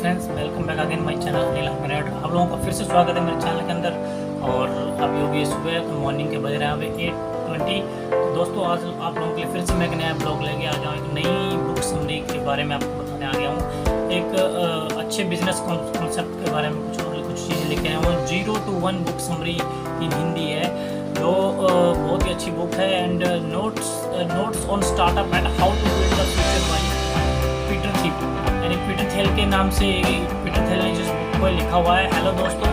Friends, welcome back again my channel Anil Ahmad. आप लोगों का फिर से स्वागत है मेरे चैनल के अंदर। और अभी होगी सुबह मॉर्निंग के बज रहे हैं अभी 8:20। तो दोस्तों, आज आप लोगों के लिए फिर से मैं एक नया ब्लॉग लेके आ जाऊँ। एक नई बुक समरी के बारे में आपको बताने आ गया हूँ। एक अच्छे बिजनेस कॉन्सेप्ट के बारे में कुछ चीज़ें लेके आया हूँ। 0 to 1 book summary in Hindi है, जो बहुत ही अच्छी बुक है। And notes on startup and how to build the future by Peter Thiel. यानी पीटर थिल के नाम से पीटर थिल ने जिस बुक को लिखा हुआ है। हेलो दोस्तों,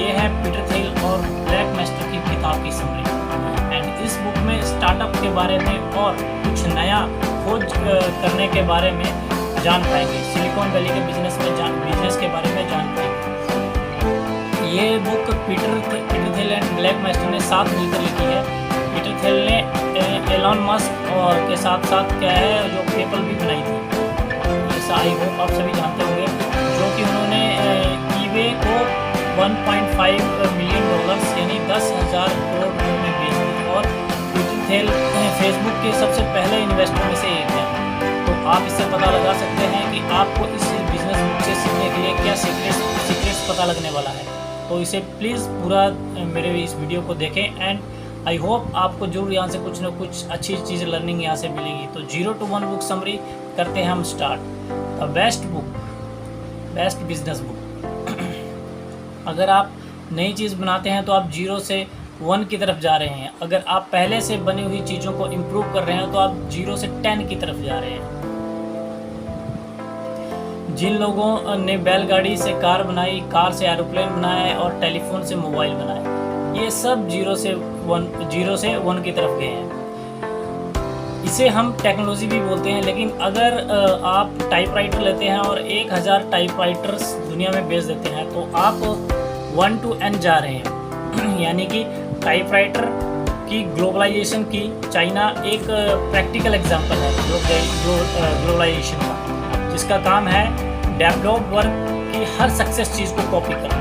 ये है पीटर थिल और ब्लैक मास्टर की किताब की समरी। एंड इस बुक में स्टार्टअप के बारे में और कुछ नया खोज करने के बारे में जान पाएंगे। सिलिकॉन वैली के बिजनेस के बारे में जान पाएंगे। ये book Peter Thiel and black master ने साथ मिलकर लिखी है। पीटर थिल ने एलॉन मस्क और के साथ साथ क्या है जो पेपल भी बनाई थी, जैसा आई होप आप सभी जानते होंगे, जो कि उन्होंने ईबे को $1.5 मिलियन यानी 10,000 करोड़ में बेच दी। और पीटर थिल फेसबुक के सबसे पहले इन्वेस्टर में से एक है। तो आप इससे पता लगा सकते हैं कि आपको इस बिजनेस बुक से सीखने के लिए क्या सीक्रेट्स पता लगने वाला है। तो इसे प्लीज़ पूरा मेरे इस वीडियो को देखें एंड आई होप आपको जरूर यहाँ से कुछ ना कुछ अच्छी चीज़ लर्निंग यहाँ से मिलेगी। तो 0 to 1 बुक समरी करते हैं हम स्टार्ट। Best business book. अगर आप नई चीज़ बनाते हैं तो आप 0 से 1 की तरफ जा रहे हैं। अगर आप पहले से बनी हुई चीज़ों को इम्प्रूव कर रहे हैं तो आप 0 से 10 की तरफ जा रहे हैं। जिन लोगों ने बैलगाड़ी से कार बनाई, कार से एरोप्लेन बनाया और टेलीफोन से मोबाइल बनाया, ये सब 0 से 1 की तरफ गए हैं। इसे हम टेक्नोलॉजी भी बोलते हैं। लेकिन अगर आप टाइपराइटर लेते हैं और 1000 टाइपराइटर्स दुनिया में बेच देते हैं तो आप 1 to N जा रहे हैं। यानी कि टाइपराइटर की ग्लोबलाइजेशन की चाइना एक प्रैक्टिकल एग्जांपल है ग्लोबलाइजेशन का, जिसका काम है डेवलप वर्क की हर सक्सेस चीज़ को कॉपी करना।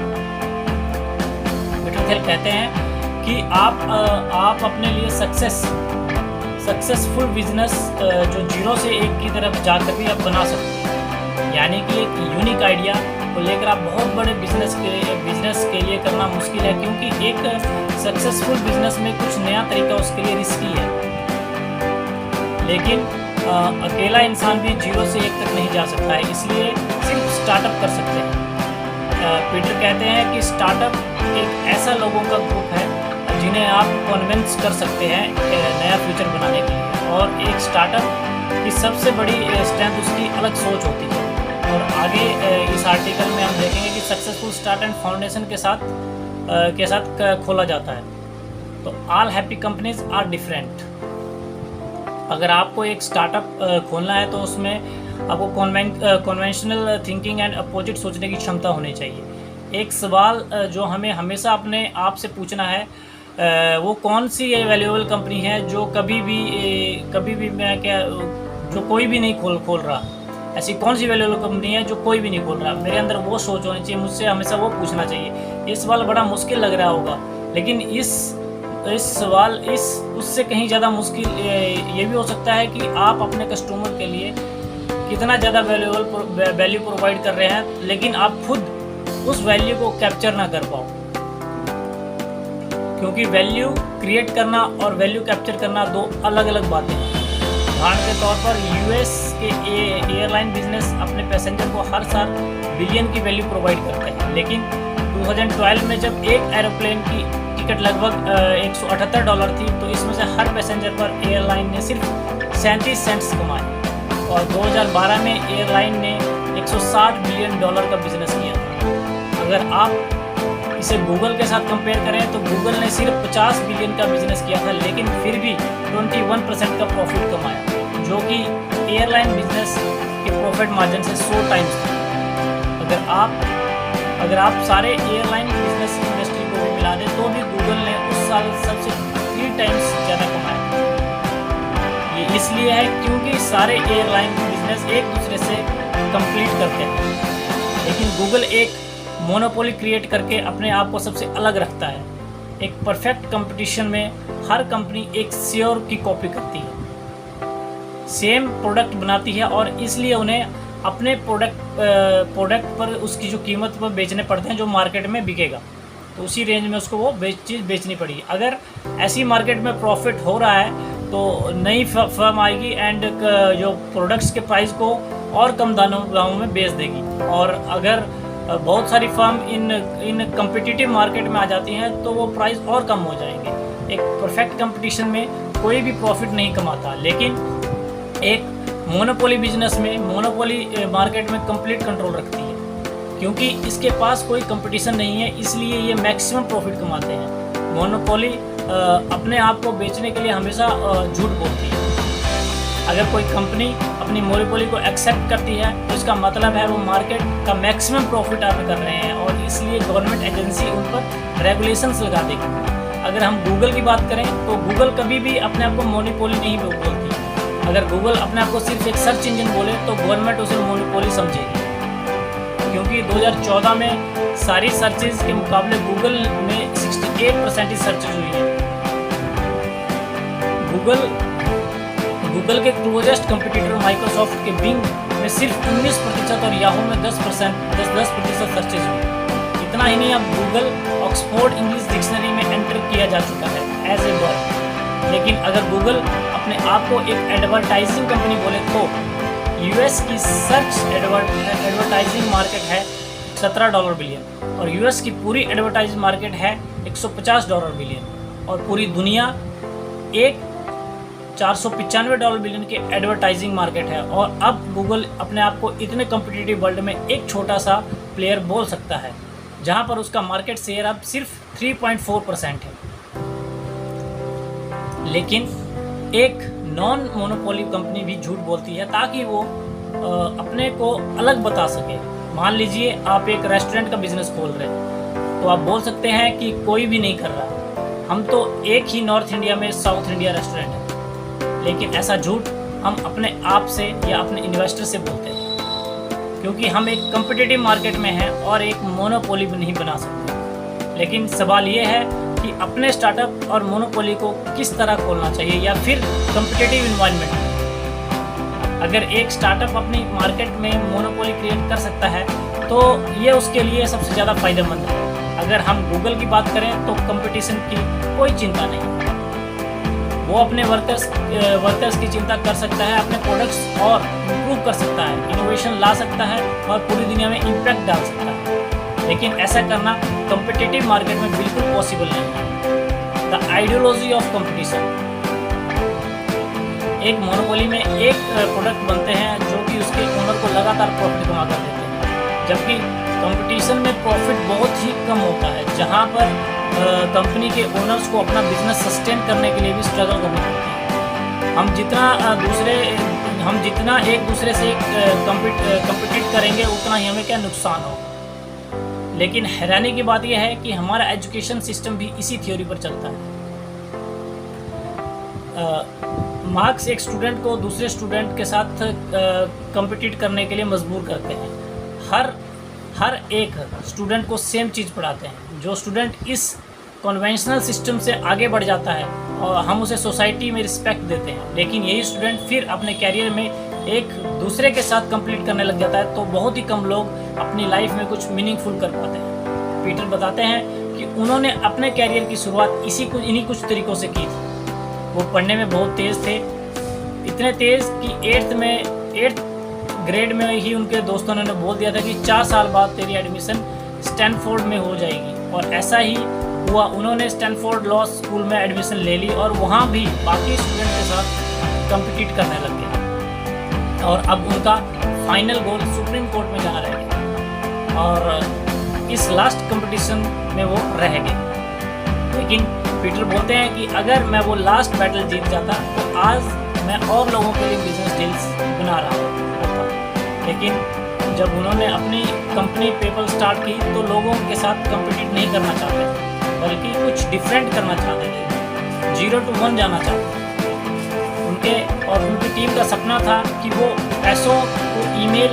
पीटर थिल कहते हैं कि आप अपने लिए सक्सेसफुल बिजनेस जो 0 से 1 की तरफ जाकर भी आप बना सकते हैं। यानी कि एक यूनिक आइडिया को लेकर आप बहुत बड़े बिजनेस के लिए करना मुश्किल है, क्योंकि एक सक्सेसफुल बिजनेस में कुछ नया तरीका उसके लिए रिस्की है। लेकिन अकेला इंसान भी 0 से 1 तक नहीं जा सकता है, इसलिए सिर्फ स्टार्टअप कर सकते हैं। पीटर कहते हैं कि स्टार्टअप एक ऐसा लोगों का ग्रुप है जिन्हें आप कन्विंस कर सकते हैं नया फ्यूचर बनाने के लिए। और एक स्टार्टअप की सबसे बड़ी स्ट्रेंथ उसकी अलग सोच होती है। और आगे इस आर्टिकल में हम देखेंगे कि सक्सेसफुल स्टार्ट एंड फाउंडेशन के साथ खोला जाता है। तो all happy companies are different. अगर आपको एक स्टार्टअप खोलना है तो उसमें आपको कन्वेंशनल थिंकिंग एंड अपोजिट सोचने की क्षमता होनी चाहिए। एक सवाल जो हमें हमेशा अपने आप से पूछना है, वो कौन सी वैल्यूएबल कंपनी है जो कभी भी मैं जो कोई भी नहीं खोल रहा। ऐसी कौन सी वैल्यूएबल कंपनी है जो कोई भी नहीं खोल रहा। मेरे अंदर वो सोच होनी चाहिए, मुझसे हमेशा वो पूछना चाहिए। ये सवाल बड़ा मुश्किल लग रहा होगा, लेकिन इस सवाल उससे कहीं ज़्यादा मुश्किल ये भी हो सकता है कि आप अपने कस्टमर के लिए कितना ज़्यादा वैल्यू प्रोवाइड कर रहे हैं, लेकिन आप खुद उस वैल्यू को कैप्चर ना कर पाओ। क्योंकि वैल्यू क्रिएट करना और वैल्यू कैप्चर करना दो अलग अलग बातें हैं। उदाहरण के तौर पर यूएस के एयरलाइन बिजनेस अपने पैसेंजर को हर साल बिलियन की वैल्यू प्रोवाइड करते हैं। लेकिन 2012 में जब एक एरोप्लेन की टिकट लगभग $178 थी, तो इसमें से हर पैसेंजर पर एयरलाइन ने सिर्फ 37 सेंट्स कमाए। और 2012 में एयरलाइन ने $160 बिलियन का बिजनेस किया था। अगर आप इसे गूगल के साथ कंपेयर करें तो गूगल ने सिर्फ 50 बिलियन का बिजनेस किया था, लेकिन फिर भी 21% का प्रॉफिट कमाया, जो कि एयरलाइन बिजनेस के प्रॉफिट मार्जिन से 100 टाइम्स था। अगर आप सारे एयरलाइन बिजनेस इंडस्ट्री को भी मिला दें तो भी गूगल ने उस साल सबसे 3 टाइम्स ज़्यादा कमाया। ये इसलिए है क्योंकि सारे एयरलाइन बिजनेस एक दूसरे से कंप्लीट करते हैं, लेकिन गूगल एक मोनोपोली क्रिएट करके अपने आप को सबसे अलग रखता है। एक परफेक्ट कंपटीशन में हर कंपनी एक शेयर की कॉपी करती है, सेम प्रोडक्ट बनाती है और इसलिए उन्हें अपने प्रोडक्ट पर उसकी जो कीमत पर बेचने पड़ते हैं जो मार्केट में बिकेगा, तो उसी रेंज में उसको वो चीज़ बेचनी पड़ेगी। अगर ऐसी मार्केट में प्रॉफिट हो रहा है तो नई फर्म आएगी एंड जो प्रोडक्ट्स के प्राइस को और कम दामों में बेच देगी। और अगर बहुत सारी फर्म इन कम्पिटिटिव मार्केट में आ जाती हैं तो वो प्राइस और कम हो जाएंगे। एक परफेक्ट कंपटीशन में कोई भी प्रॉफिट नहीं कमाता, लेकिन एक मोनोपोली बिजनेस में, मोनोपोली मार्केट में कंप्लीट कंट्रोल रखती है, क्योंकि इसके पास कोई कंपटीशन नहीं है, इसलिए ये मैक्सिमम प्रॉफिट कमाते हैं। मोनोपोली अपने आप को बेचने के लिए हमेशा झूठ बोलती है। अगर कोई कंपनी अपनी मोनोपोली को एक्सेप्ट करती है तो इसका मतलब है वो मार्केट का मैक्सिमम प्रॉफिट अर्न कर रहे हैं, और इसलिए गवर्नमेंट एजेंसी उन पर रेगुलेशंस लगा देगी। अगर हम गूगल की बात करें तो गूगल कभी भी अपने आप को मोनोपोली नहीं बोलती। अगर गूगल अपने आप को सिर्फ एक सर्च इंजन बोले तो गवर्नमेंट उसे मोनोपोली समझेगी, क्योंकि 2014 में सारी सर्चेज के मुकाबले गूगल में 68% ही सर्चेज हुई है। गूगल के क्लोजेस्ट कंपटीटर माइक्रोसॉफ्ट के बिंग में सिर्फ 19% और याहू में 10% सर्चेज हुई। इतना ही नहीं, अब गूगल ऑक्सफोर्ड इंग्लिश डिक्शनरी में एंटर किया जा चुका है एज ए वर्ड। लेकिन अगर गूगल अपने आप को एक एडवर्टाइजिंग कंपनी बोले तो यूएस की सर्च एडवर्टाइजिंग मार्केट है $17 बिलियन, और यूएस की पूरी एडवर्टाइजिंग मार्केट है $150 बिलियन, और पूरी दुनिया एक $495 बिलियन की एडवर्टाइजिंग मार्केट है। और अब गूगल अपने आप को इतने कम्पिटिटिव वर्ल्ड में एक छोटा सा प्लेयर बोल सकता है, जहां पर उसका मार्केट शेयर अब सिर्फ 3.4% है। लेकिन एक नॉन मोनोपोली कंपनी भी झूठ बोलती है ताकि वो अपने को अलग बता सके। मान लीजिए आप एक रेस्टोरेंट का बिजनेस खोल रहे हैं, तो आप बोल सकते हैं कि कोई भी नहीं कर रहा, हम तो एक ही नॉर्थ इंडिया में साउथ इंडिया रेस्टोरेंट है। लेकिन ऐसा झूठ हम अपने आप से या अपने इन्वेस्टर से बोलते हैं, क्योंकि हम एक कम्पिटिटिव मार्केट में हैं और एक मोनोपोली भी नहीं बना सकते। लेकिन सवाल ये है कि अपने स्टार्टअप और मोनोपोली को किस तरह खोलना चाहिए, या फिर कम्पिटिटिव इन्वायरमेंट में। अगर एक स्टार्टअप अपनी मार्केट में मोनोपोली क्रिएट कर सकता है तो ये उसके लिए सबसे ज़्यादा फायदेमंद है। अगर हम गूगल की बात करें तो कंपटीशन की कोई चिंता नहीं, वो अपने वर्कर्स की चिंता कर सकता है, अपने प्रोडक्ट्स और इम्प्रूव कर सकता है, इनोवेशन ला सकता है और पूरी दुनिया में इम्पैक्ट डाल सकता है। लेकिन ऐसा करना कम्पिटिटिव मार्केट में बिल्कुल पॉसिबल नहीं है। द आइडियोलॉजी ऑफ कंपटीशन, एक मोनोपोली में एक प्रोडक्ट बनते हैं जो कि उसके ओनर को लगातार प्रॉफिट कमा कर देते हैं, जबकि कंपटीशन में प्रॉफिट बहुत ही कम होता है, जहाँ पर कंपनी के ओनर्स को अपना बिजनेस सस्टेन करने के लिए भी स्ट्रगल करनी पड़ती है। हम जितना एक दूसरे से कम्पीट करेंगे उतना ही हमें क्या नुकसान होगा। लेकिन हैरानी की बात यह है कि हमारा एजुकेशन सिस्टम भी इसी थ्योरी पर चलता है। मार्क्स एक स्टूडेंट को दूसरे स्टूडेंट के साथ कम्पीट करने के लिए मजबूर करते हैं। हर एक स्टूडेंट को सेम चीज़ पढ़ाते हैं। जो स्टूडेंट इस कन्वेंशनल सिस्टम से आगे बढ़ जाता है और हम उसे सोसाइटी में रिस्पेक्ट देते हैं, लेकिन यही स्टूडेंट फिर अपने कैरियर में एक दूसरे के साथ कंप्लीट करने लग जाता है, तो बहुत ही कम लोग अपनी लाइफ में कुछ मीनिंगफुल कर पाते हैं। पीटर बताते हैं कि उन्होंने अपने कैरियर की शुरुआत इन्हीं कुछ तरीक़ों से की थी। वो पढ़ने में बहुत तेज़ थे, इतने तेज़ कि 8th ग्रेड में ही उनके दोस्तों ने बोल दिया था कि 4 साल बाद तेरी एडमिशन स्टैनफोर्ड में हो जाएगी, और ऐसा ही हुआ। उन्होंने स्टैनफोर्ड लॉ स्कूल में एडमिशन ले ली और वहाँ भी बाकी स्टूडेंट के साथ कम्पीट करने लग गए, और अब उनका फाइनल गोल सुप्रीम कोर्ट में जाना रह गया, और इस लास्ट कंपटीशन में वो रह गए। लेकिन पीटर बोलते हैं कि अगर मैं वो लास्ट बैटल जीत जाता तो आज मैं और लोगों के लिए बिजनेस डील्स बना रहा होता। लेकिन जब उन्होंने अपनी कंपनी पेपल स्टार्ट की तो लोगों के साथ कम्पीट नहीं करना चाहते थे, बल्कि कुछ डिफरेंट करना चाहते थे, 0 to 1 जाना चाहते थे। उनकी टीम का सपना था कि वो पैसों को ईमेल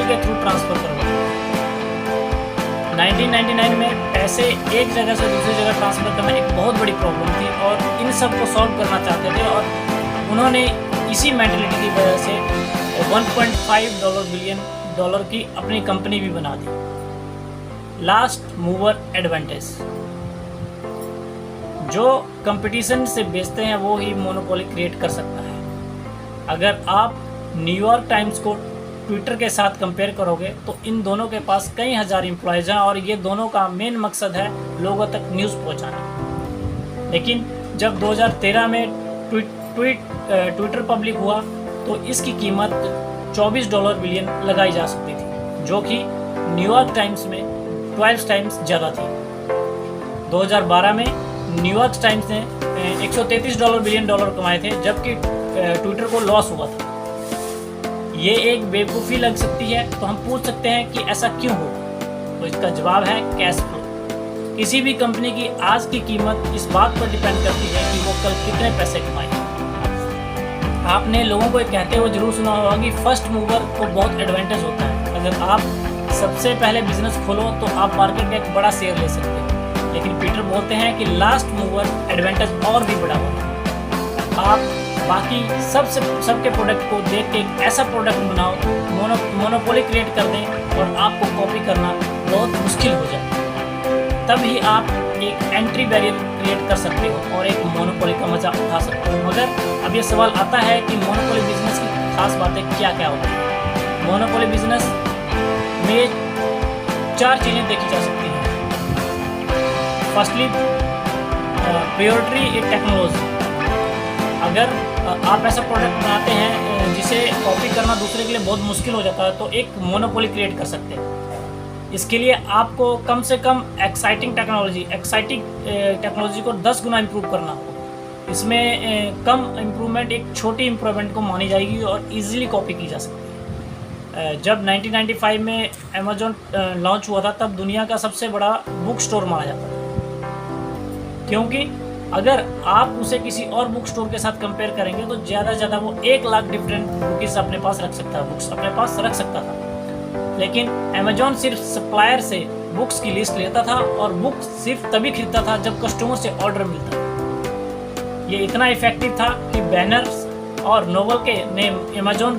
के थ्रू ट्रांसफ़र करवाए। 1999 में पैसे एक जगह से दूसरी जगह ट्रांसफ़र करना एक बहुत बड़ी प्रॉब्लम थी, और इन सब को सॉल्व करना चाहते थे, और उन्होंने इसी मेंटलिटी की वजह से $1.5 बिलियन की अपनी कंपनी भी बना दी। लास्ट मूवर एडवांटेज, जो कंपटीशन से बेचते हैं वो ही मोनोपोली क्रिएट कर सकता है। अगर आप न्यूयॉर्क टाइम्स को ट्विटर के साथ कंपेयर करोगे तो इन दोनों के पास कई हज़ार एम्प्लॉयज़ हैं और ये दोनों का मेन मकसद है लोगों तक न्यूज़ पहुंचाना। लेकिन जब 2013 में ट्विटर पब्लिक हुआ तो इसकी कीमत $24 बिलियन लगाई जा सकती थी, जो कि न्यूयॉर्क टाइम्स में 12 टाइम्स ज़्यादा थी। 2012 में न्यूयॉर्क टाइम्स ने $133 बिलियन कमाए थे, जबकि ट्विटर को लॉस हुआ था। ये एक बेवकूफ़ी लग सकती है, तो हम पूछ सकते हैं कि ऐसा क्यों होगा। तो इसका जवाब है कैश फ्लो। किसी भी कंपनी की आज की कीमत इस बात पर डिपेंड करती है कि वो कल कितने पैसे कमाए। आपने लोगों को कहते हुए जरूर सुना होगा कि फर्स्ट मूवर को बहुत एडवांटेज होता है। अगर आप सबसे पहले बिजनेस खोलो तो आप मार्केट का एक बड़ा शेयर ले सकते हैं, लेकिन पीटर बोलते हैं कि लास्ट मूवर एडवांटेज और भी बड़ा होता है। आप बाकी सबके प्रोडक्ट को देख के एक ऐसा प्रोडक्ट बनाओ, मोनोपोली क्रिएट कर दें और आपको कॉपी करना बहुत मुश्किल हो जाए। तब ही आप एक एंट्री बैरियर क्रिएट कर सकते हो और एक मोनोपोली का मजा उठा सकते हो। मगर अब ये सवाल आता है कि मोनोपोली बिजनेस की खास बातें क्या क्या होती हैं। मोनोपोली बिजनेस में 4 चीज़ें देखी जा सकती हैं। Firstly, purity technology. अगर आप ऐसा प्रोडक्ट बनाते हैं जिसे कॉपी करना दूसरे के लिए बहुत मुश्किल हो जाता है, तो एक मोनोपोली क्रिएट कर सकते हैं। इसके लिए आपको कम से कम एक्साइटिंग टेक्नोलॉजी को 10 गुना इम्प्रूव करना होगा। इसमें कम इम्प्रूवमेंट एक छोटी इम्प्रूवमेंट को मानी जाएगी और इजीली कॉपी की जा सकती है। जब 1995 में अमेज़ॉन लॉन्च हुआ था, तब दुनिया का सबसे बड़ा बुक स्टोर माना जाता था, क्योंकि अगर आप उसे किसी और बुक स्टोर के साथ कंपेयर करेंगे तो ज़्यादा से ज़्यादा वो 1 लाख डिफरेंट बुक्स अपने पास रख सकता है, बुक्स अपने पास रख सकता था। लेकिन अमेज़ॉन सिर्फ सप्लायर से बुक्स की लिस्ट लेता था और बुक्स सिर्फ तभी खरीदता था जब कस्टमर से ऑर्डर मिलता था। ये इतना इफेक्टिव था कि बैनर्स और नोवेल के ने अमेज़ॉन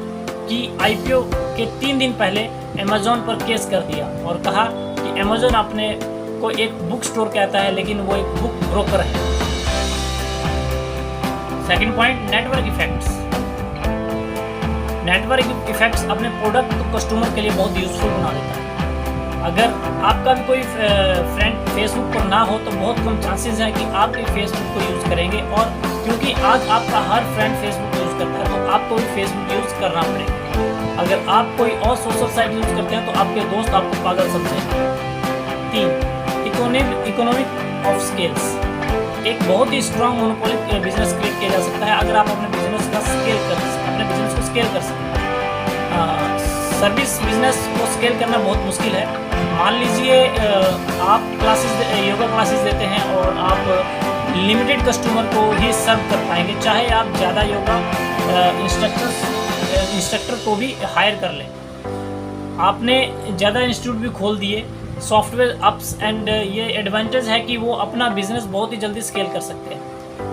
की IPO के 3 दिन पहले अमेज़ॉन पर केस कर दिया और कहा कि अमेज़ॉन अपने को एक बुक स्टोर कहता है, लेकिन वो एक बुक ब्रोकर है। Second point, network effects. Network effects अपने प्रोडक्ट को कस्टमर के लिए बहुत यूजफुल बना देता है। अगर आपका भी कोई फ्रेंड फेसबुक पर ना हो तो बहुत कम चांसेस है कि आप भी फेसबुक को यूज़ करेंगे, और क्योंकि आज आपका हर फ्रेंड फेसबुक यूज़ करता है तो आपको भी फेसबुक यूज़ करना पड़ेगा। अगर आप कोई और सोशल साइट यूज़ करते हैं तो आपके दोस्त आपको पागल समझेंगे। 3, इकोनॉमिक ऑफ स्केल्स। एक बहुत ही स्ट्रॉन्ग मोनोपोली बिजनेस क्रिएट किया जा सकता है अगर आप अपने बिजनेस को स्केल कर सकें। सर्विस बिजनेस को स्केल करना बहुत मुश्किल है। मान लीजिए आप योगा क्लासेस देते हैं और आप लिमिटेड कस्टमर को ही सर्व कर पाएंगे, चाहे आप ज़्यादा योगा इंस्ट्रक्टर को भी हायर कर लें। आपने ज़्यादा इंस्टीट्यूट भी खोल दिए, सॉफ्टवेयर अप्स एंड ये एडवांटेज है कि वो अपना बिजनेस बहुत ही जल्दी स्केल कर सकते हैं,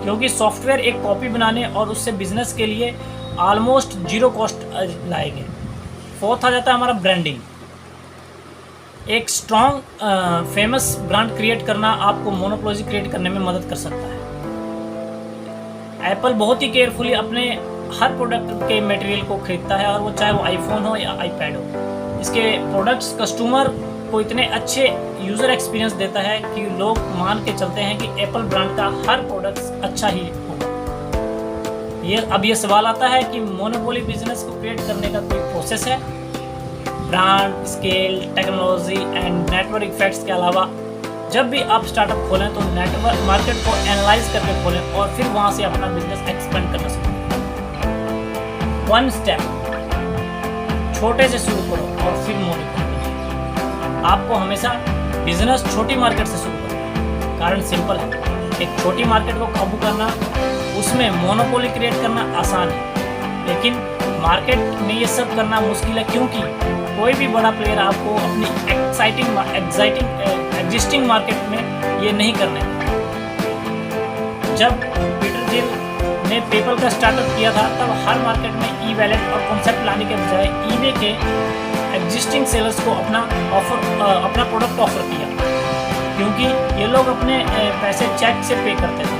क्योंकि सॉफ्टवेयर एक कॉपी बनाने और उससे बिजनेस के लिए ऑलमोस्ट 0 कॉस्ट लाएंगे। 4th आ जाता है हमारा ब्रांडिंग। एक स्ट्रॉन्ग फेमस ब्रांड क्रिएट करना आपको मोनोपोली क्रिएट करने में मदद कर सकता है। एप्पल बहुत ही केयरफुली अपने हर प्रोडक्ट के मटेरियल को खरीदता है, और वो चाहे वो आईफोन हो या आईपैड हो। इसके प्रोडक्ट्स कस्टमर को इतने अच्छे यूज़र एक्सपीरियंस देता है कि लोग मान के चलते हैं कि एप्पल ब्रांड का हर प्रोडक्ट अच्छा ही होगा। अब ये सवाल आता है कि मोनोपोली बिजनेस को क्रिएट करने का कोई प्रोसेस है? Brand, scale, technology and network effects के अलावा जब भी आप स्टार्टअप खोलें तो नेटवर्क मार्केट को एनालाइज करके खोलें और फिर वहाँ से अपना बिजनेस एक्सपेंड करना सीखें। 1 स्टेप, छोटे से शुरू करो और फिर मोनोपोली। आपको हमेशा बिजनेस छोटी मार्केट से शुरू करना। कारण सिंपल है, एक छोटी मार्केट को काबू करना, उसमें मोनोपोली क्रिएट करना आसान है, लेकिन मार्केट में ये सब करना मुश्किल है, क्योंकि कोई भी बड़ा प्लेयर आपको अपनी एग्जिस्टिंग मार्केट में ये नहीं करने। जब पीटर थिल ने पेपल का स्टार्टअप किया था तब हर मार्केट में ई वैलेट और कॉन्सेप्ट लाने के बजाय ईबे के एग्जिस्टिंग सेलर्स को अपना प्रोडक्ट ऑफर किया, क्योंकि ये लोग अपने पैसे चेक से पे करते थे,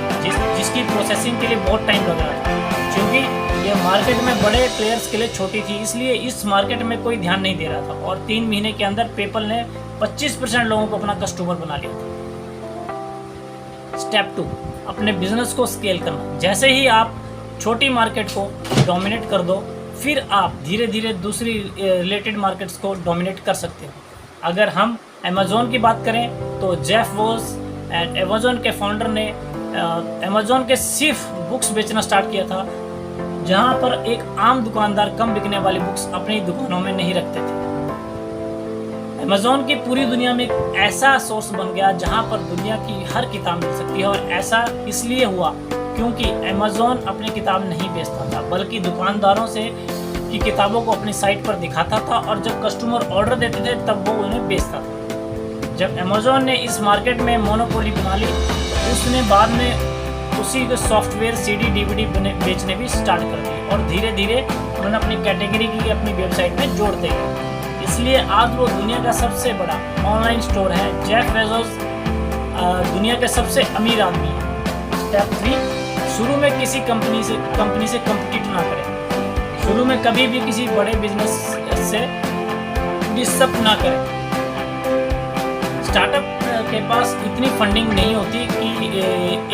जिसकी प्रोसेसिंग के लिए बहुत टाइम लग रहा था। क्योंकि ये मार्केट में बड़े प्लेयर्स के लिए छोटी थी, इसलिए इस मार्केट में कोई ध्यान नहीं दे रहा था और 3 महीने के अंदर पेपल ने 25% लोगों को अपना कस्टमर बना लिया था। स्टेप 2, अपने बिजनेस को स्केल करना। जैसे ही आप छोटी मार्केट को डोमिनेट कर दो, फिर आप धीरे धीरे दूसरी रिलेटेड मार्केट्स को डोमिनेट कर सकते हो। अगर हम अमेज़ॉन की बात करें तो जेफ बेज़ोस एंड अमेज़ॉन के फाउंडर ने अमेज़ॉन के सिर्फ बुक्स बेचना स्टार्ट किया था, जहां पर एक आम दुकानदार कम बिकने वाली बुक्स अपनी दुकानों में नहीं रखते थे। अमेज़ॉन की पूरी दुनिया में एक ऐसा सोर्स बन गया जहां पर दुनिया की हर किताब मिल सकती है, और ऐसा इसलिए हुआ क्योंकि अमेज़ॉन अपनी किताब नहीं बेचता था, बल्कि दुकानदारों से की किताबों को अपनी साइट पर दिखाता था, और जब कस्टमर ऑर्डर देते थे तब वो उन्हें बेचता था। जब अमेज़ॉन ने इस मार्केट में मोनोपोली बना ली, उसने बाद में उसी के सॉफ्टवेयर CD DVD बेचने भी स्टार्ट कर दिए, और धीरे धीरे उन्होंने अपनी कैटेगरी की अपनी वेबसाइट में जोड़ते गए। इसलिए आज वो दुनिया का सबसे बड़ा ऑनलाइन स्टोर है। जेफ बेज़ोस दुनिया के सबसे अमीर आदमी है। स्टेप 3, शुरू में किसी कंपनी से कम्पीट ना करें। शुरू में कभी भी किसी बड़े बिजनेस से डिस्टर्ब ना करें। स्टार्टअप के पास इतनी फंडिंग नहीं होती कि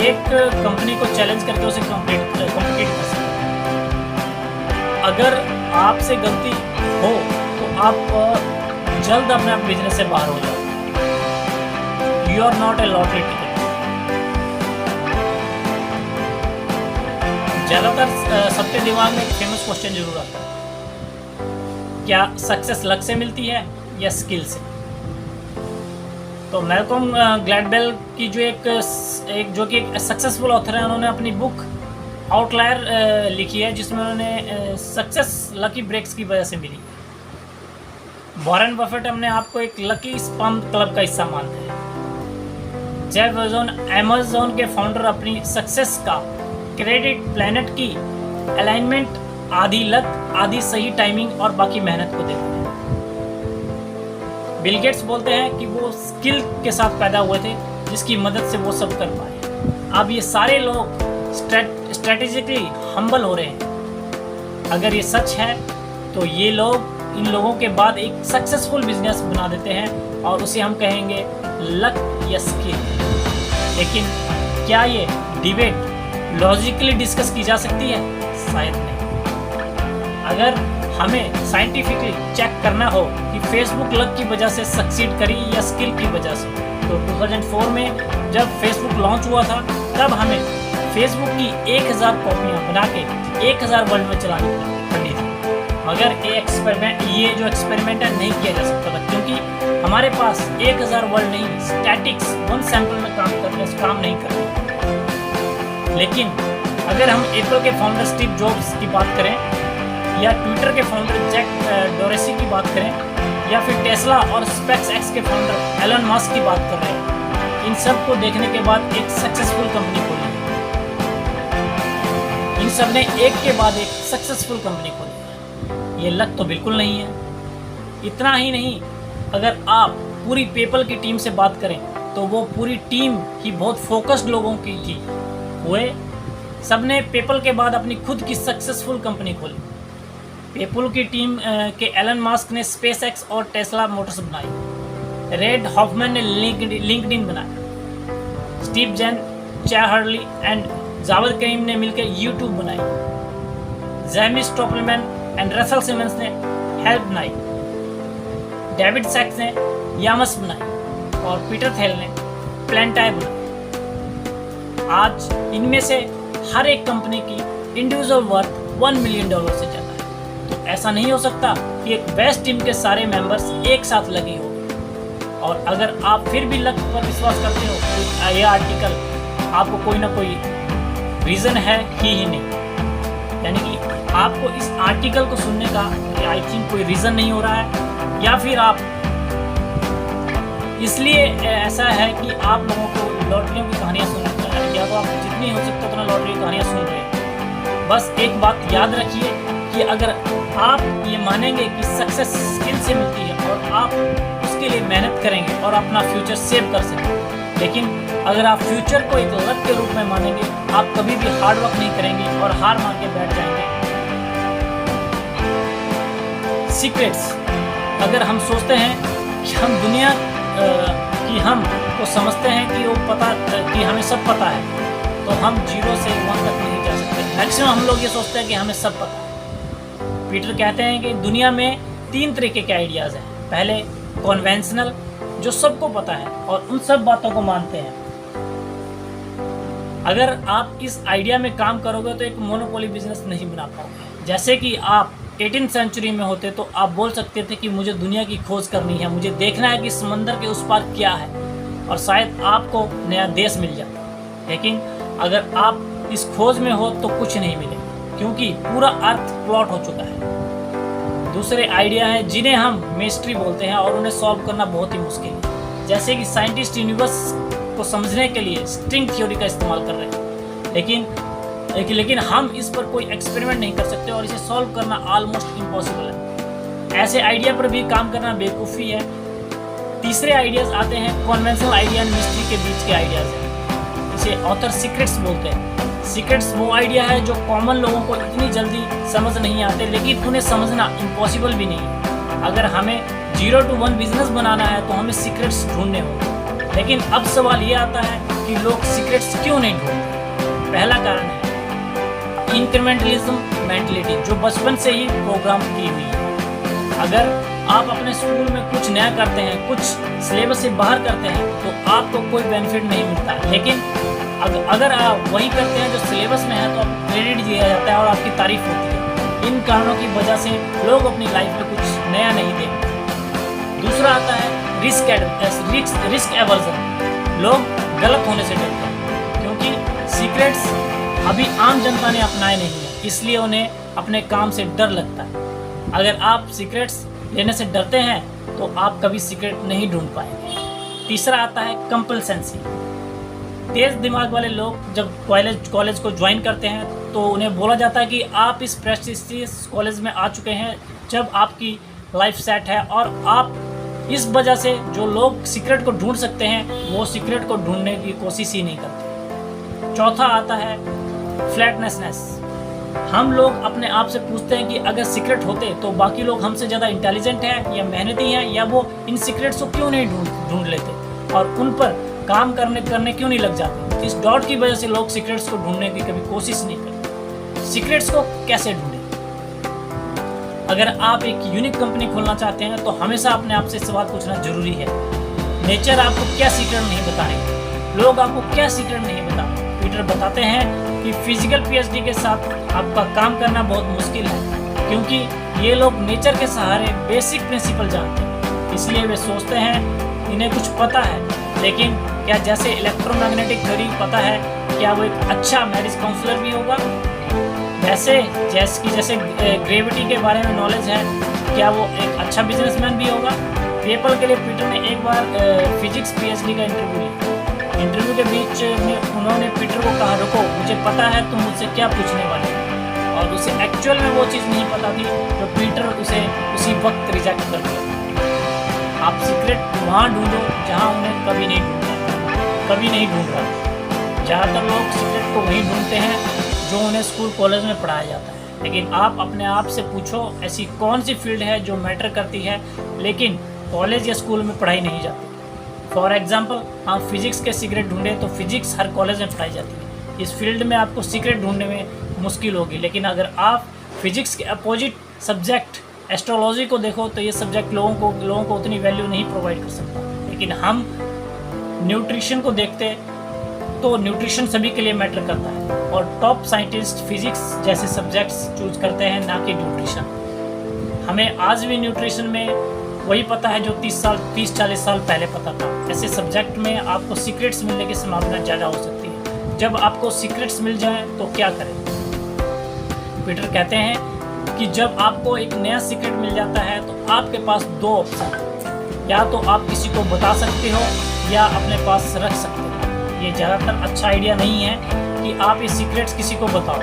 एक कंपनी को चैलेंज करके उसे कम्पीट कर सके। अगर आपसे गलती हो तो आप जल्द अपने बिजनेस से बाहर हो जाओ। You are not a lottery ticket. ज़्यादातर सबके दिमाग में एक फेमस क्वेश्चन जरूर आता है, क्या सक्सेस लक से मिलती है या स्किल से? तो मैल्कम ग्लैडवेल की जो एक सक्सेसफुल ऑथर है, उन्होंने अपनी बुक आउटलायर लिखी है, जिसमें उन्होंने सक्सेस लकी ब्रेक्स की वजह से मिली। वॉरेन बफेट अपने आप को एक लकी स्पम क्लब का हिस्सा मानते हैं। जेफ बेज़ोस अमेज़ॉन के फाउंडर अपनी सक्सेस का क्रेडिट प्लैनेट की अलाइनमेंट, आधी लक, आधी सही टाइमिंग और बाकी मेहनत को देते हैं। बिल गेट्स बोलते हैं कि वो स्किल के साथ पैदा हुए थे, जिसकी मदद से वो सब कर पाए। अब ये सारे लोग स्ट्रेटेजिकली हम्बल हो रहे हैं। अगर ये सच है तो ये लोग इन लोगों के बाद एक सक्सेसफुल बिजनेस बना देते हैं, और उसे हम कहेंगे लक या स्किल। लेकिन क्या ये डिबेट लॉजिकली डिस्कस की जा सकती है? शायद नहीं। अगर हमें साइंटिफिकली चेक करना हो कि फेसबुक लक की वजह से सक्सीड करी या स्किल की वजह से, तो 2004 में जब फेसबुक लॉन्च हुआ था, तब हमें फेसबुक की 1000 कॉपियाँ बना के 1000 वर्ल्ड में चलानी पड़ी थी। मगर ये जो एक्सपेरिमेंट है नहीं किया जा सकता था, क्योंकि हमारे पास 1000 वर्ल्ड नहीं, स्टैटिक्स 1 सैंपल में काम नहीं करते। लेकिन अगर हम एप्पल के फाउंडर स्टीव जॉब्स की बात करें, या ट्विटर के फाउंडर जैक डोरसी की बात करें, या फिर टेस्ला और स्पेसएक्स के फाउंडर एलन मस्क की बात कर रहे हैं, इन सब को देखने के बाद एक सक्सेसफुल कंपनी खोली है। इन सब ने एक के बाद एक सक्सेसफुल कंपनी खोली है। ये लक तो बिल्कुल नहीं है। इतना ही नहीं, अगर आप पूरी पेपल की टीम से बात करें तो वो पूरी टीम ही बहुत फोकस्ड लोगों की थी। वे सबने पेपल के बाद अपनी खुद की सक्सेसफुल कंपनी खोली। पेपल की टीम के एलन मस्क ने स्पेसएक्स और टेस्ला मोटर्स बनाई। रेड हॉफमैन ने लिंक्डइन बनाया। स्टीव जैन, चाय हर्ली एंड जावेद करीम ने मिलकर यूट्यूब बनाई। जेमी स्टॉपलमैन एंड रसल सिमंस ने हेल्प बनाई। डेविड सैक्स ने यामस बनाई और पीटर थेल ने प्लेंटाई बनाई। आज इनमें से हर एक कंपनी की इंडिविजुअल वर्थ $1 मिलियन से ज़्यादा है। तो ऐसा नहीं हो सकता कि एक बेस्ट टीम के सारे मेंबर्स एक साथ लगे हो। और अगर आप फिर भी लक पर विश्वास करते हो तो यह आर्टिकल आपको कोई ना कोई रीज़न है ही नहीं। यानी कि आपको इस आर्टिकल को सुनने का आई थिंक कोई रीज़न नहीं हो रहा है, या फिर आप इसलिए ऐसा है कि आप लोगों को लॉटरियों की कहानियाँ सुन, या तो आप जितनी हो सकता उतना लॉटरी की कहानियाँ सुन रहे हैं। बस एक बात याद रखिए कि अगर आप ये मानेंगे कि सक्सेस स्किल से मिलती है और आप उसके लिए मेहनत करेंगे और अपना फ्यूचर सेव कर सकेंगे, लेकिन अगर आप फ्यूचर को एक लत के रूप में मानेंगे, आप कभी भी हार्ड वर्क नहीं करेंगे और हार मान के बैठ जाएंगे। सीक्रेट्स, अगर हम सोचते हैं कि हम दुनिया कि हम को समझते हैं कि वो पता कि हमें सब पता है, तो हम 0 से 1 तक नहीं जा सकते। मैक्सिमम हम लोग ये सोचते हैं कि हमें सब पता है। पीटर कहते हैं कि दुनिया में 3 तरीके के आइडियाज़ हैं। पहले कॉन्वेंशनल, जो सबको पता है और उन सब बातों को मानते हैं। अगर आप इस आइडिया में काम करोगे तो एक मोनोपोली बिजनेस नहीं बना पाओगे। जैसे कि आप 18वीं सेंचुरी में होते तो आप बोल सकते थे कि मुझे दुनिया की खोज करनी है, मुझे देखना है कि समंदर के उस पार क्या है, और शायद आपको नया देश मिल जाता। लेकिन अगर आप इस खोज में हो तो कुछ नहीं मिलेगा, क्योंकि पूरा अर्थ प्लॉट हो चुका है। दूसरे आइडिया है जिन्हें हम मिस्ट्री बोलते हैं और उन्हें सॉल्व करना बहुत ही मुश्किल है। जैसे कि साइंटिस्ट यूनिवर्स को समझने के लिए स्ट्रिंग थ्योरी का इस्तेमाल कर रहे हैं, लेकिन हम इस पर कोई एक्सपेरिमेंट नहीं कर सकते और इसे सॉल्व करना ऑलमोस्ट इम्पॉसिबल है। ऐसे आइडिया पर भी काम करना बेवकूफ़ी है। तीसरे आइडियाज़ आते हैं कॉन्वेंशनल आइडिया और मिस्ट्री के बीच के आइडियाज़ हैं। इसे ऑथर सीक्रेट्स बोलते हैं। सीक्रेट्स वो आइडिया है जो कॉमन लोगों को इतनी जल्दी समझ नहीं आते, लेकिन उन्हें समझना इम्पॉसिबल भी नहीं है। अगर हमें 0 to 1 बिजनेस बनाना है तो हमें सीक्रेट्स ढूंढने होंगे। लेकिन अब सवाल ये आता है कि लोग सीक्रेट्स क्यों नहीं ढूंढते। पहला कारण है इंक्रीमेंटलिज्म मेंटलिटी, जो बचपन से ही प्रोग्राम की हुई है। अगर आप अपने स्कूल में कुछ नया करते हैं, कुछ सिलेबस से बाहर करते हैं, तो आपको कोई बेनिफिट नहीं मिलता है। लेकिन अगर आप वही करते हैं जो सिलेबस में है तो आपको क्रेडिट दिया जाता है और आपकी तारीफ होती है। इन कारणों की वजह से लोग अपनी लाइफ में कुछ नया नहीं देखते। दूसरा आता है रिस्क एवर्जन। लोग गलत होने से डरते हैं, क्योंकि सीक्रेट्स अभी आम जनता ने अपनाए नहीं है, इसलिए उन्हें अपने काम से डर लगता है। अगर आप सीक्रेट्स लेने से डरते हैं तो आप कभी सीक्रेट नहीं ढूंढ पाएंगे। तीसरा आता है कंपल्सेंसी। तेज दिमाग वाले लोग जब कॉलेज को ज्वाइन करते हैं तो उन्हें बोला जाता है कि आप इस प्रेस्टिजियस कॉलेज में आ चुके हैं जब आपकी लाइफ सेट है, और आप इस वजह से जो लोग सीक्रेट को ढूंढ सकते हैं वो सीक्रेट को ढूंढने की कोशिश ही नहीं करते। चौथा आता है फ्लैटनेसनेस। हम लोग अपने आप से पूछते हैं कि अगर सीक्रेट होते तो बाकी लोग हमसे ज़्यादा इंटेलिजेंट हैं या मेहनती हैं, या वो इन सीक्रेट्स को क्यों नहीं ढूंढ लेते और उन पर काम करने क्यों नहीं लग जाते। इस डॉट की वजह से लोग सीक्रेट्स को ढूंढने की कभी कोशिश नहीं करते। सीक्रेट्स को कैसे ढूंढें? अगर आप एक यूनिक कंपनी खोलना चाहते हैं तो हमेशा अपने आप से सवाल पूछना जरूरी है। नेचर आपको क्या सीक्रेट नहीं बता रही, लोग आपको क्या सीक्रेट नहीं बता रहे। पीटर बताते हैं कि फिजिकल पीएचडी के साथ आपका काम करना बहुत मुश्किल है, क्योंकि ये लोग नेचर के सहारे बेसिक प्रिंसिपल जानते हैं, इसलिए वे सोचते हैं इन्हें कुछ पता है। लेकिन क्या जैसे इलेक्ट्रोमैग्नेटिक थ्योरी पता है, क्या वो एक अच्छा मैरिज काउंसलर भी होगा? जैसे ग्रेविटी के बारे में नॉलेज है, क्या वो एक अच्छा बिजनेसमैन भी होगा? पेपर के लिए पीटर ने एक बार फिजिक्स पीएचडी का इंटरव्यू लिया। इंटरव्यू के बीच में उन्होंने पीटर को कहा, रुको, मुझे पता है तुम मुझसे क्या पूछने वाले हो, और उसे एक्चुअल में वो चीज़ नहीं पता थी, तो पीटर उसे उसी वक्त रिजेक्ट कर दिया। आप सीक्रेट वहाँ ढूंढो जहाँ उन्हें कभी नहीं ढूंढ रहा। ज़्यादातर लोग सीक्रेट को वहीं ढूंढते हैं जो उन्हें स्कूल कॉलेज में पढ़ाया जाता है। लेकिन आप अपने आप से पूछो, ऐसी कौन सी फील्ड है जो मैटर करती है लेकिन कॉलेज या स्कूल में पढ़ाई नहीं जाती? फॉर एग्जाम्पल, आप फिजिक्स के सीक्रेट ढूंढें तो फिजिक्स हर कॉलेज में पढ़ाई जाती है। इस फील्ड में आपको सीक्रेट ढूंढने में मुश्किल होगी। लेकिन अगर आप फिजिक्स के अपोजिट सब्जेक्ट एस्ट्रोलॉजी को देखो तो ये सब्जेक्ट लोगों को उतनी वैल्यू नहीं प्रोवाइड कर सकता। लेकिन हम न्यूट्रिशन को देखते तो न्यूट्रिशन सभी के लिए मैटर करता है, और टॉप साइंटिस्ट फिजिक्स जैसे सब्जेक्ट्स चूज करते हैं, ना कि न्यूट्रिशन। हमें आज भी न्यूट्रिशन में वही पता है जो 30-40 साल पहले पता था। ऐसे सब्जेक्ट में आपको सीक्रेट्स मिलने की संभावना ज़्यादा हो सकती है। जब आपको सीक्रेट्स मिल जाए तो क्या करें? पीटर कहते हैं कि जब आपको एक नया सीक्रेट मिल जाता है तो आपके पास 2 ऑप्शन हैं। या तो आप किसी को बता सकते हो या अपने पास रख सकते हो। ये ज़्यादातर अच्छा आइडिया नहीं है कि आप ये सीक्रेट्स किसी को बताओ।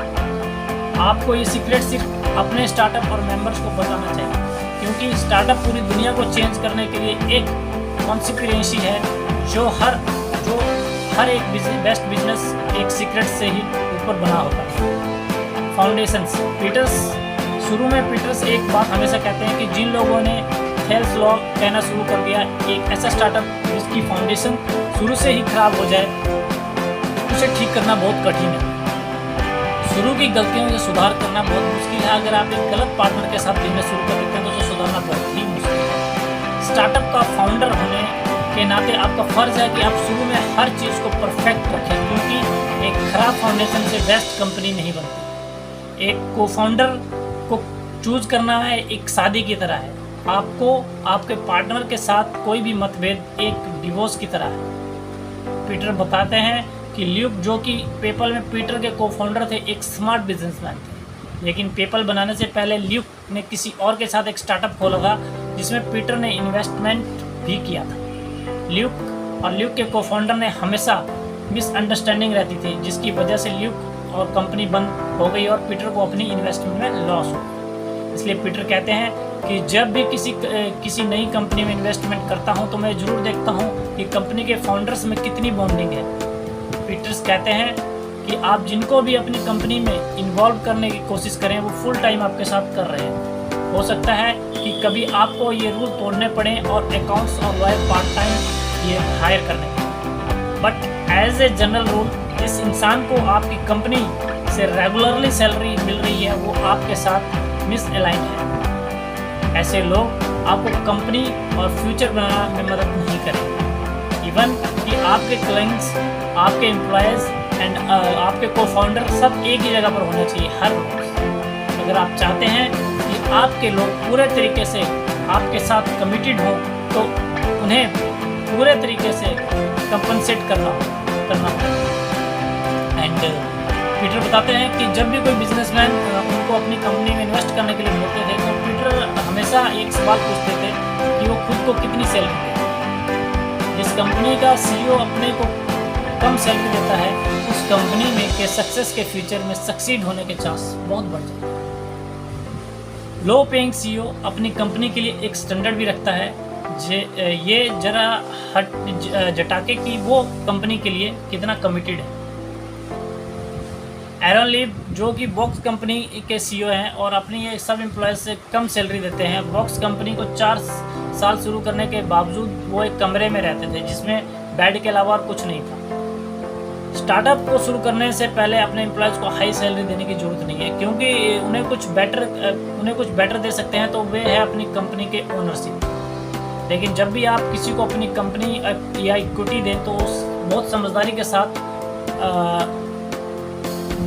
आपको ये सीक्रेट सिर्फ अपने स्टार्टअप और मेंबर्स को बताना चाहिए, क्योंकि स्टार्टअप पूरी दुनिया को चेंज करने के लिए एक कॉन्सिक्वेंसी है जो हर एक बेस्ट बिजनेस एक सीक्रेट से ही ऊपर बना होता है। फाउंडेशंस। शुरू में पीटर्स एक बात हमेशा कहते हैं कि जिन लोगों ने थेल्स लॉ कहना शुरू कर दिया, एक ऐसा स्टार्टअप जिसकी फाउंडेशन शुरू से ही खराब हो जाए, उसे ठीक करना बहुत कठिन है। शुरू की गलतियों से सुधार करना बहुत मुश्किल है। अगर आप एक गलत पार्टनर के साथ बिजनेस शुरू कर देते हैं तो उसे सुधारना बहुत ही मुश्किल है। स्टार्टअप का फाउंडर होने के नाते आपका फर्ज है कि आप शुरू में हर चीज़ को परफेक्ट रखें, क्योंकि एक खराब फाउंडेशन से बेस्ट कंपनी नहीं बनती। एक को फाउंडर को चूज करना है एक शादी की तरह है। आपको आपके पार्टनर के साथ कोई भी मतभेद एक डिवोर्स की तरह है। पीटर बताते हैं कि ल्यूक, जो कि पेपल में पीटर के को फाउंडर थे, एक स्मार्ट बिजनेसमैन थे, लेकिन पेपल बनाने से पहले ल्यूक ने किसी और के साथ एक स्टार्टअप खोला था जिसमें पीटर ने इन्वेस्टमेंट भी किया था। ल्यूक के को फाउंडर ने हमेशा मिसअंडरस्टैंडिंग रहती थी, जिसकी वजह से ल्यूक और कंपनी बंद हो गई और पीटर को अपनी इन्वेस्टमेंट में लॉस हो गया। इसलिए पीटर कहते हैं कि जब भी किसी नई कंपनी में इन्वेस्टमेंट करता हूं तो मैं जरूर देखता हूं कि कंपनी के फाउंडर्स में कितनी बॉन्डिंग है। पीटर्स कहते हैं कि आप जिनको भी अपनी कंपनी में इन्वॉल्व करने की कोशिश करें वो फुल टाइम आपके साथ कर रहे हैं। हो सकता है कि कभी आपको ये रूल तोड़ने पड़े और अकाउंट्स और लॉयर पार्ट टाइम ये हायर करने पड़े, but as a general rule जिस इंसान को आपकी कंपनी से रेगुलरली सैलरी मिल रही है वो आपके साथ मिसअलाइन है। ऐसे लोग आपको कंपनी और फ्यूचर बनाने में मदद नहीं करेंगे। इवन कि आपके क्लाइंट्स, आपके एम्प्लॉयज़ एंड आपके को फाउंडर सब एक ही जगह पर होने चाहिए हर रोज। अगर आप चाहते हैं कि आपके लोग पूरे तरीके से आपके साथ कमिटेड हो तो उन्हें पूरे तरीके से कंपनसेट करना होगा। एंड पीटर बताते हैं कि जब भी कोई बिजनेसमैन उनको अपनी कंपनी में इन्वेस्ट करने के लिए बोलते थे तो पीटर हमेशा एक सवाल पूछते थे कि वो खुद को कितनी सैलरी देते। जिस कंपनी का सीईओ अपने को कम सैलरी देता है उस कंपनी में के सक्सेस के फ्यूचर में सक्सीड होने के चांस बहुत बढ़ जाते हैं। लो पेइंग सीईओ अपनी कंपनी के लिए एक स्टैंडर्ड भी रखता है, ये जरा जटाके कि वो कंपनी के लिए कितना कमिटेड है। एरन लीव, जो कि बॉक्स कंपनी के सीईओ हैं और अपनी ये सब एम्प्लॉयज़ से कम सैलरी देते हैं। बॉक्स कंपनी को 4 साल शुरू करने के बावजूद वो एक कमरे में रहते थे जिसमें बेड के अलावा और कुछ नहीं था। स्टार्टअप को शुरू करने से पहले अपने एम्प्लॉयज़ को हाई सैलरी देने की ज़रूरत नहीं है, क्योंकि उन्हें कुछ बेटर दे सकते हैं तो वे है अपनी कंपनी के ओनरशिप। लेकिन जब भी आप किसी को अपनी कंपनी या इक्विटी दें तो बहुत समझदारी के साथ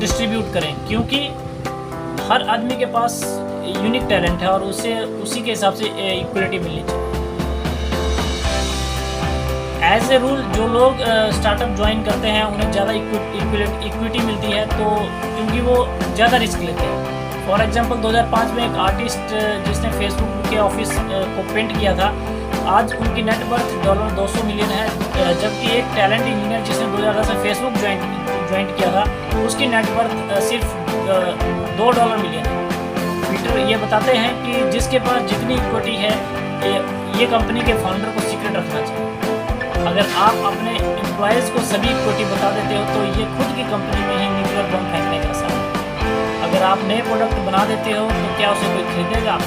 डिस्ट्रीब्यूट करें, क्योंकि हर आदमी के पास यूनिक टैलेंट है और उसी के हिसाब से इक्वलिटी मिलनी चाहिए। एज ए रूल जो लोग स्टार्टअप ज्वाइन करते हैं उन्हें ज़्यादा इक्विटी मिलती है, तो क्योंकि वो ज़्यादा रिस्क लेते हैं। फॉर एग्जांपल 2005 में एक आर्टिस्ट जिसने फेसबुक के ऑफिस को पेंट किया था, आज उनकी नेट वर्थ $200 मिलियन है, जबकि एक टैलेंट इंजीनियर जिसने 2010 में फेसबुक ज्वाइन किया था उसकी नेट वर्थ सिर्फ $2 मिलियन है। पीटर ये बताते हैं कि जिसके पास जितनी इक्विटी है ये कंपनी के फाउंडर को सीक्रेट रखना चाहिए। अगर आप अपने एम्प्लॉयज़ को सभी इक्विटी बता देते हो तो ये खुद की कंपनी में ही न्यूक्लियर बम फेंकने जैसा है। अगर आप नए प्रोडक्ट बना देते हो तो क्या उसे कोई खरीदेगा?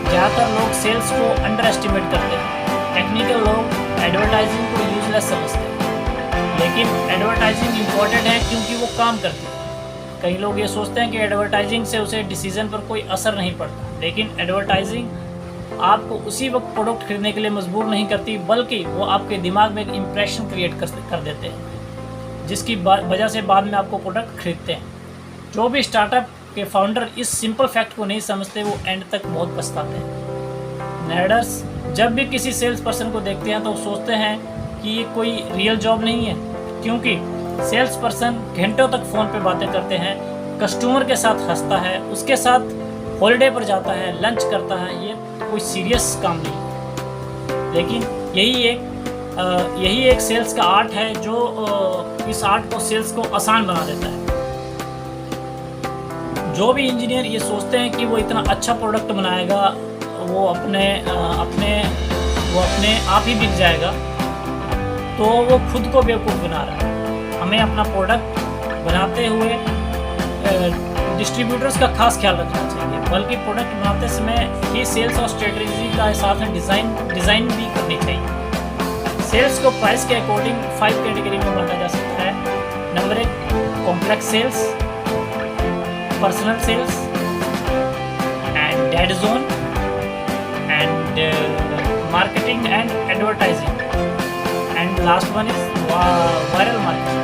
ज़्यादातर लोग सेल्स को अंडर एस्टिमेट करते हैं। टेक्निकल लोग एडवर्टाइजिंग को यूजलेस समझते हैं, लेकिन एडवर्टाइजिंग इम्पॉर्टेंट है क्योंकि वो काम करती है। कई लोग ये सोचते हैं कि एडवर्टाइजिंग से उसे डिसीजन पर कोई असर नहीं पड़ता, लेकिन एडवर्टाइजिंग आपको उसी वक्त प्रोडक्ट खरीदने के लिए मजबूर नहीं करती, बल्कि वो आपके दिमाग में एक इम्प्रेशन क्रिएट कर देते हैं, जिसकी वजह से बाद में आपको प्रोडक्ट खरीदते हैं। जो भी स्टार्टअप के फाउंडर इस सिंपल फैक्ट को नहीं समझते वो एंड तक बहुत पछताते हैं। नर्ड्स जब भी किसी सेल्स पर्सन को देखते हैं तो सोचते हैं कि ये कोई रियल जॉब नहीं है, क्योंकि सेल्स पर्सन घंटों तक फ़ोन पे बातें करते हैं, कस्टमर के साथ हंसता है, उसके साथ हॉलिडे पर जाता है, लंच करता है। ये कोई सीरियस काम नहीं है, लेकिन यही एक सेल्स का आर्ट है जो इस आर्ट को सेल्स को आसान बना देता है। जो भी इंजीनियर ये सोचते हैं कि वो इतना अच्छा प्रोडक्ट बनाएगा, वो अपने आप ही बिक जाएगा, तो वो खुद को बेवकूफ़ बना रहा है। हमें अपना प्रोडक्ट बनाते हुए डिस्ट्रीब्यूटर्स का खास ख्याल रखना चाहिए, बल्कि प्रोडक्ट बनाते समय ही सेल्स और स्ट्रेटजी का साथ में डिज़ाइन भी करनी चाहिए। सेल्स को प्राइस के अकॉर्डिंग 5 कैटेगरी में बांटा जा सकता है। Number 1 complex sales, personal sales and dead zone and marketing and advertising and last one is viral marketing.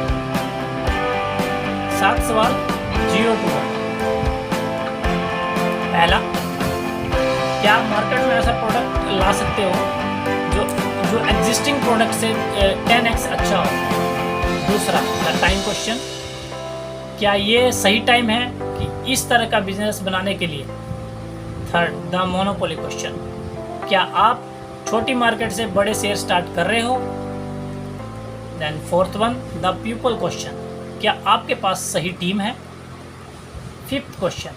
7 सवाल 0 to 1। पहला, क्या आप मार्केट में ऐसा प्रोडक्ट ला सकते हो जो एग्जिस्टिंग प्रोडक्ट से 10x अच्छा हो। दूसरा, द टाइम क्वेश्चन, क्या ये सही टाइम है कि इस तरह का बिजनेस बनाने के लिए। थर्ड, द मोनोपोली क्वेश्चन, क्या आप छोटी मार्केट से बड़े शेयर स्टार्ट कर रहे हो। Then fourth one, the people question, क्या आपके पास सही टीम है। Fifth question,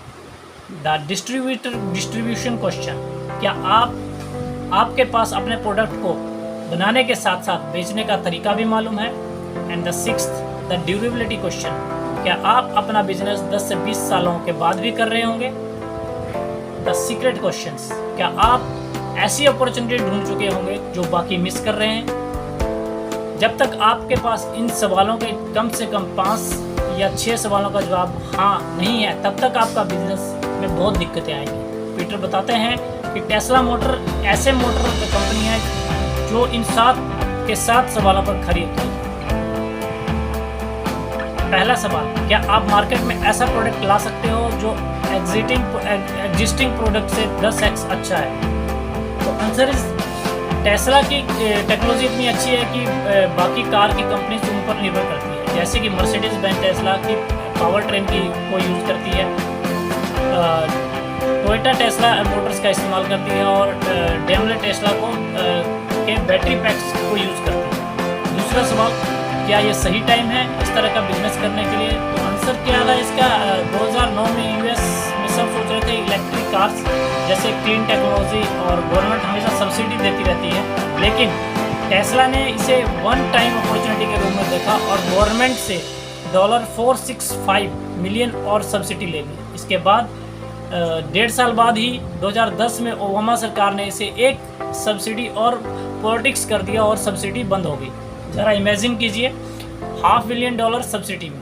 the distribution question, क्या आपके पास अपने प्रोडक्ट को बनाने के साथ साथ बेचने का तरीका भी मालूम है। And the sixth, the durability question, क्या आप अपना बिजनेस 10 से 20 सालों के बाद भी कर रहे होंगे। द सीक्रेट क्वेश्चंस, क्या आप ऐसी अपॉर्चुनिटी ढूंढ चुके होंगे जो बाकी मिस कर रहे हैं। जब तक आपके पास इन सवालों के कम से कम 5 या 6 सवालों का जवाब हाँ नहीं है, तब तक आपका बिजनेस में बहुत दिक्कतें आएंगी। पीटर बताते हैं कि टेस्ला मोटर ऐसे मोटर कंपनी है जो इन 7 सवालों पर खरी उतरी। पहला सवाल, क्या आप मार्केट में ऐसा प्रोडक्ट ला सकते हो जो एग्जिस्टिंग प्रोडक्ट से 10x अच्छा है। तो आंसर इज टेस्ला की टेक्नोलॉजी इतनी अच्छी है कि बाकी कार की कंपनी उन पर निर्भर करती है। जैसे कि मर्सिडीज बेंज टेस्ला की पावर ट्रेन को यूज़ करती है, टोयोटा टेस्ला मोटर्स का इस्तेमाल करती है और डेमलर टेस्ला के बैटरी पैक्स को यूज़ करती है। दूसरा सवाल, क्या ये सही टाइम है इस तरह का बिजनेस करने के लिए। तो आंसर क्या था इसका, 2009 में यूएस में सब सोच रहे थे इलेक्ट्रिक कार्स जैसे क्लीन टेक्नोलॉजी और गवर्नमेंट हमेशा सब्सिडी देती रहती है, लेकिन टेस्ला ने इसे वन टाइम अपॉर्चुनिटी के रूप में देखा और गवर्नमेंट से $465 मिलियन और सब्सिडी ले ली। इसके बाद 1.5 साल बाद ही 2010 में ओबामा सरकार ने इसे एक सब्सिडी और पॉलिटिक्स कर दिया और सब्सिडी बंद हो गई। ज़रा इमेजिन कीजिए, $500 मिलियन सब्सिडी में।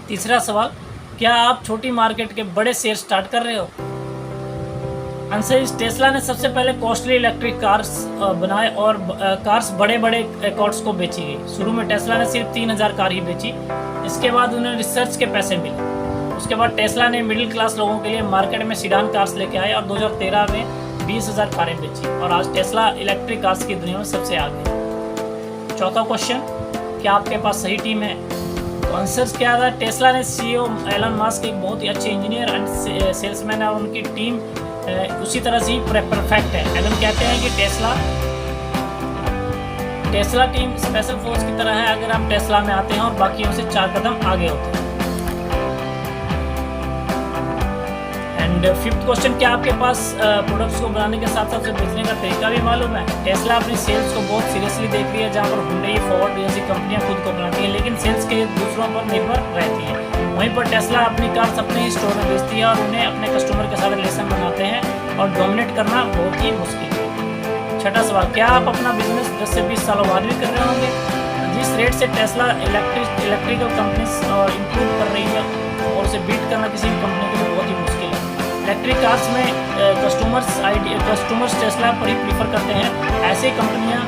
तीसरा सवाल, क्या आप छोटी मार्केट के बड़े शेयर स्टार्ट कर रहे हो। आंसर इस टेस्ला ने सबसे पहले कॉस्टली इलेक्ट्रिक कार्स बनाए और कार्स बड़े कॉट्स को बेची गई। शुरू में टेस्ला ने सिर्फ 3000 कार ही बेची। इसके बाद उन्हें रिसर्च के पैसे मिले। उसके बाद टेस्ला ने मिडिल क्लास लोगों के लिए मार्केट में सीडान कार्स लेके आए और 2013 में 20,000 कारें बेची और आज टेस्ला इलेक्ट्रिक कार्स की दुनिया में सबसे आगे है। चौथा क्वेश्चन, क्या आपके पास सही टीम है। तो आंसर क्या था, टेस्ला ने सीईओ एलन मस्क एक बहुत ही अच्छे इंजीनियर एंड सेल्समैन है और उनकी टीम उसी तरह से ही परफेक्ट है। एलन कहते हैं कि टेस्ला टीम स्पेशल फोर्स की तरह है। अगर हम टेस्ला में आते हैं और बाकियों से 4 कदम आगे होते हैं। एंड फिफ्थ क्वेश्चन, क्या आपके पास प्रोडक्ट्स को बनाने के साथ साथ बेचने का तरीका भी मालूम है। टेस्ला अपनी सेल्स को बहुत सीरियसली देख रही है, जहाँ पर हुंडई, फोर्ड जैसी कंपनियां खुद को बनाती हैं लेकिन सेल्स के दूसरों पर निर्भर रहती है। वहीं पर टेस्ला अपनी कार्स अपने ही स्टोर में बेचती है और उन्हें अपने कस्टमर के साथ रिलेशन बनाते हैं और डोमिनेट करना बहुत ही मुश्किल है। छठा सवाल, क्या आप अपना बिजनेस 10 से 20 सालों बाद भी कर रहे होंगे। जिस रेट से टेस्ला इलेक्ट्रिकल कंपनीज इंप्रूव कर रही है और उसे बीट करना किसी भी कंपनी के लिए बहुत ही मुश्किल है। इलेक्ट्रिक कार्स में कस्टमर्स टेस्ला पर ही प्रीफर करते हैं। ऐसी कंपनियां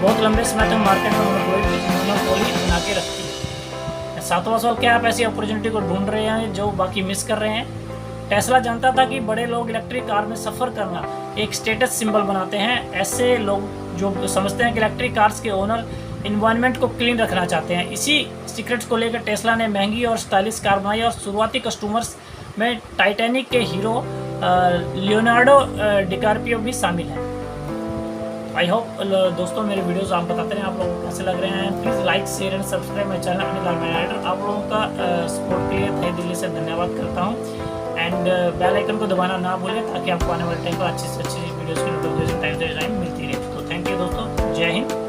बहुत लंबे समय तक मार्केट में मोनोपोली बना के रखती है। सातवां सवाल, क्या आप ऐसी अपॉर्चुनिटी को ढूंढ रहे हैं जो बाकी मिस कर रहे हैं। टेस्ला जानता था कि बड़े लोग इलेक्ट्रिक कार में सफ़र करना एक स्टेटस सिंबल बनाते हैं। ऐसे लोग जो समझते हैं कि इलेक्ट्रिक कार्स के ओनर इन्वायरमेंट को क्लीन रखना चाहते हैं। इसी सीक्रेट्स को लेकर टेस्ला ने महंगी और स्टाइलिश कार बनाई और शुरुआती कस्टमर्स में टाइटैनिक के हीरो लियोनार्डो डिकार्पियो भी शामिल हैं। आई होप दोस्तों मेरे वीडियोस आप बताते रहें आप लोगों को कैसे लग रहे हैं। Please like, share and subscribe my channel Anil Raider. आप लोगों का सपोर्ट के लिए तहे दिल से धन्यवाद करता हूँ। एंड बेल आइकन को दबाना ना भूलें ताकि आपको आने वाले टाइम पर अच्छी से अच्छी वीडियोज़ की नोटिफिकेशन टाइम से टाइम मिलती रहे। तो थैंक यू दोस्तों, जय हिंद।